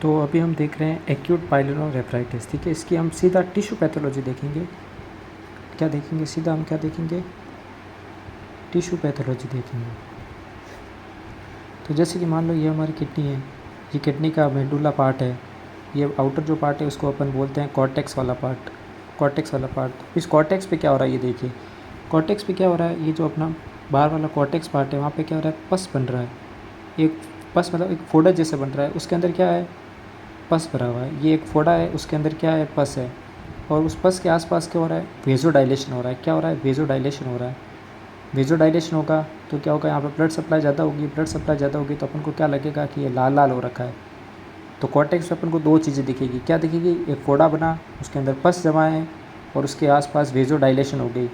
तो अभी हम देख रहे हैं एक्यूट पाइलोनेफ्राइटिस, ठीक है। इसकी हम सीधा टिश्यू पैथोलॉजी देखेंगे। क्या देखेंगे? सीधा हम क्या देखेंगे? टिश्यू पैथोलॉजी देखेंगे। तो जैसे कि मान लो ये हमारी किडनी है, ये किडनी का मेडुला पार्ट है, ये आउटर जो पार्ट है उसको अपन बोलते हैं कॉर्टेक्स वाला पार्ट। कॉर्टेक्स वाला पार्ट, इस कॉर्टेक्स पे क्या हो रहा है ये देखिए। कॉर्टेक्स पे क्या हो रहा है, ये जो अपना बाहर वाला कॉर्टेक्स पार्ट है वहाँ पे क्या हो रहा है, पस बन रहा है। एक पस मतलब एक फोड़ा जैसे बन रहा है, उसके अंदर क्या है, पस भरा हुआ है। ये एक फोड़ा है, उसके अंदर क्या है, पस है। और उस पस के आसपास क्या हो रहा है, वेजोडाइलेशन हो रहा है। क्या हो रहा है, वेजोडाइलेशन हो रहा है। वेजोडाइलेशन होगा तो क्या होगा, यहाँ पर ब्लड सप्लाई ज़्यादा होगी। ब्लड सप्लाई ज़्यादा होगी तो अपन को क्या लगेगा कि ये लाल लाल हो रखा है। तो कॉर्टेक्स में अपन को दो चीज़ें दिखेगी। क्या दिखेगी, एक फोड़ा बना, उसके अंदर पस जमा है और उसके आसपास वेजोडाइलेशन हो गई।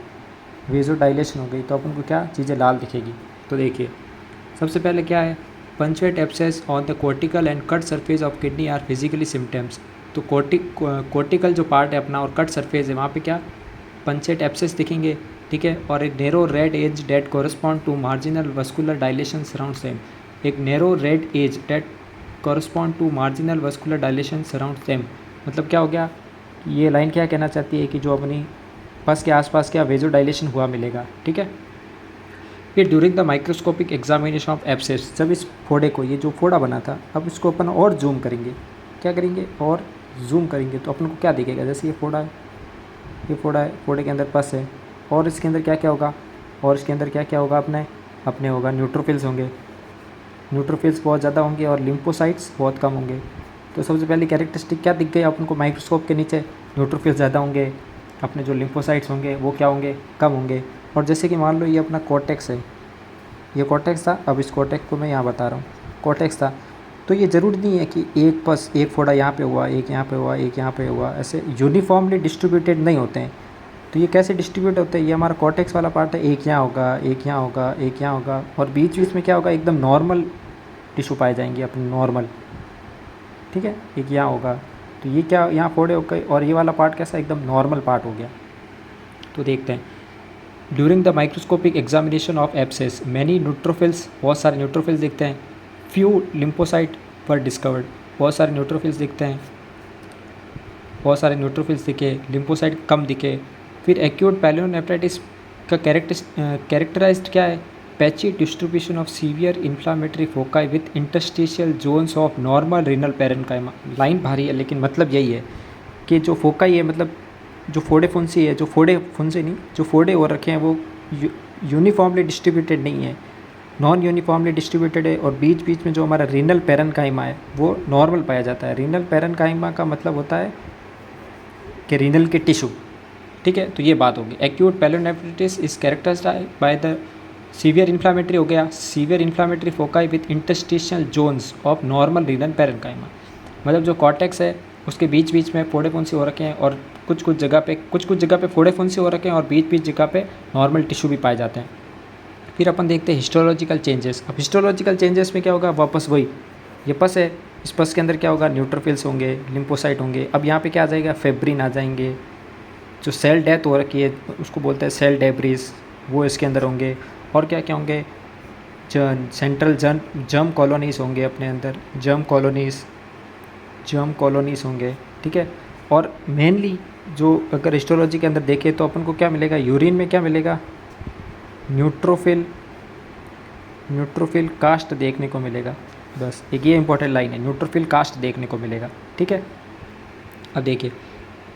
वेजोडाइलेशन हो गई तो अपन को क्या चीज़ें लाल दिखेगी। तो देखिए सबसे पहले क्या है, punctate abscess on the cortical and cut surface of kidney are physically symptoms. तो कोर्टिकल जो पार्ट है अपना और कट सरफेस है वहाँ पे क्या पंचेट एब्सेस दिखेंगे, ठीक है। और एक narrow red edge that correspond to marginal vascular dilation surround them. एक narrow red edge that correspond to marginal vascular dilation surround them. मतलब क्या हो गया, ये लाइन क्या कहना चाहती है कि जो अपनी पस के आसपास क्या वेजो डायलेशन हुआ मिलेगा, ठीक है। फिर during the microscopic examination of abscess, जब इस फोड़े को, ये जो फोड़ा बना था, अब इसको अपन और जूम करेंगे। क्या करेंगे, और जूम करेंगे तो अपन को क्या दिखेगा, जैसे ये फोड़ा है, ये फोड़ा है, फोड़े के अंदर पस है और इसके अंदर क्या क्या होगा, और इसके अंदर क्या क्या होगा, अपने होगा न्यूट्रोफिल्स होंगे। न्यूट्रोफिल्स बहुत ज़्यादा होंगे और लिम्फोसाइट्स बहुत कम होंगे। तो सबसे पहली कैरेक्टरिस्टिक क्या दिख गई अपन को माइक्रोस्कोप के नीचे, न्यूट्रोफिल्स ज़्यादा होंगे, अपने जो लिम्फोसाइट्स होंगे वो क्या होंगे, कम होंगे। और जैसे कि मान लो ये अपना कॉर्टेक्स है, ये कॉर्टेक्स था, अब इस कॉर्टेक्स को मैं यहाँ बता रहा हूँ, कॉर्टेक्स था। तो ये ज़रूरी नहीं है कि एक पस, एक फोड़ा यहाँ पे हुआ, एक यहाँ पे हुआ, एक यहाँ पे हुआ, ऐसे यूनिफॉर्मली डिस्ट्रीब्यूटेड नहीं होते हैं। तो ये कैसे डिस्ट्रीब्यूट होते हैं, ये हमारा कॉर्टेक्स वाला पार्ट है, एक यहाँ होगा, एक यहाँ होगा, एक यहाँ होगा, और बीच बीच में क्या होगा, एकदम नॉर्मल टिश्यू पाए जाएंगे अपने नॉर्मल, ठीक है। एक यहाँ होगा, तो ये क्या यहाँ फोड़े हो गए, और ये वाला पार्ट कैसा एकदम नॉर्मल पार्ट हो गया। तो देखते हैं, during the microscopic examination of abscess many neutrophils, बहुत सारे न्यूट्रोफिल्स दिखते हैं। फ्यू लिम्फोसाइट पर डिस्कवर्ड, बहुत सारे न्यूट्रोफिल्स दिखते हैं, बहुत सारे न्यूट्रोफिल्स दिखे, लिम्फोसाइट कम दिखे। फिर एक्यूट पाइलोनेफ्राइटिस का कैरेक्टराइज्ड क्या है, patchy distribution of severe inflammatory foci with interstitial zones of normal renal parenchyma. Line भारी है लेकिन मतलब यही है कि जो फोकाई है, मतलब जो फोड़े फुंसी है, जो फोड़े फुंसी नहीं, जो फोड़े हो रखे हैं वो यूनिफॉर्मली डिस्ट्रीब्यूटेड नहीं है, नॉन यूनिफॉर्मली डिस्ट्रीब्यूटेड है। और बीच बीच में जो हमारा रीनल पैरेन्काइमा है वो नॉर्मल पाया जाता है। रीनल पैरेन्काइमा का मतलब होता है कि रीनल के टिश्यू, ठीक है। तो ये बात होगी। Acute pyelonephritis is characterized by the severe inflammatory, हो गया severe inflammatory foci with interstitial zones of normal renal parenchyma. मतलब जो कॉर्टेक्स है उसके बीच बीच में फोड़े फुंसी हो रखे हैं और कुछ कुछ जगह पे फोड़े फुंसी हो रखे हैं और बीच बीच जगह पे नॉर्मल टिश्यू भी पाए जाते हैं। फिर अपन देखते हैं हिस्टोलॉजिकल चेंजेस। अब हिस्टोलॉजिकल चेंजेस में क्या होगा, वापस वही, ये पस है, इस पस के अंदर क्या होगा, न्यूट्रोफिल्स होंगे, लिम्फोसाइट होंगे। अब यहाँ पे क्या आ जाएगा, फेब्रिन आ जाएंगे। जो सेल डेथ हो रखी है उसको बोलते हैं सेल डेब्रिस, वो इसके अंदर होंगे। और क्या क्या होंगे, सेंट्रल जर्म कॉलोनीज़ होंगे अपने अंदर, जर्म कॉलोनीज़ होंगे, ठीक है। और मेनली जो अगर हिस्टोलॉजी के अंदर देखें तो अपन को क्या मिलेगा, यूरिन में क्या मिलेगा, न्यूट्रोफिल कास्ट देखने को मिलेगा। बस एक ये इंपॉर्टेंट लाइन है, न्यूट्रोफिल कास्ट देखने को मिलेगा, ठीक है। अब देखिए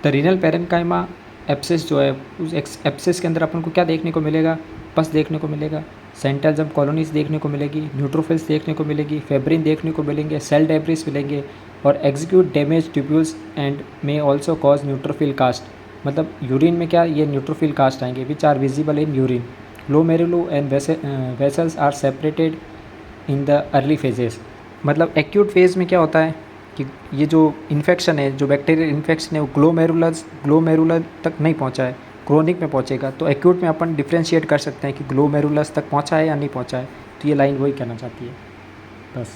द रीनल पैरेन्काइमा एब्सेस जो है, उस एब्सेस के अंदर अपन को क्या देखने को मिलेगा, पस देखने को मिलेगा, सेंट्रल जर्म कॉलोनीज देखने को मिलेगी, न्यूट्रोफिल्स देखने को मिलेगी, फेब्रिन देखने को मिलेंगे, सेल डेब्रिस मिलेंगे और execute damage tubules and may also cause neutrophil cast. मतलब यूरिन में क्या, ये न्यूट्रोफिल कास्ट आएंगे which are visible in urine. Glomeruli and vessels are separated in the early phases. मतलब एक्यूट फेज़ में क्या होता है कि ये जो इन्फेक्शन है, जो बैक्टीरियल इन्फेक्शन है, वो ग्लोमेरुलर तक नहीं पहुंचा है, क्रोनिक में पहुंचेगा। तो एक्यूट में अपन डिफ्रेंशिएट कर सकते हैं कि ग्लोमेरुलस तक पहुंचा है या नहीं पहुंचा है। तो ये लाइन वही कहना चाहती है, बस।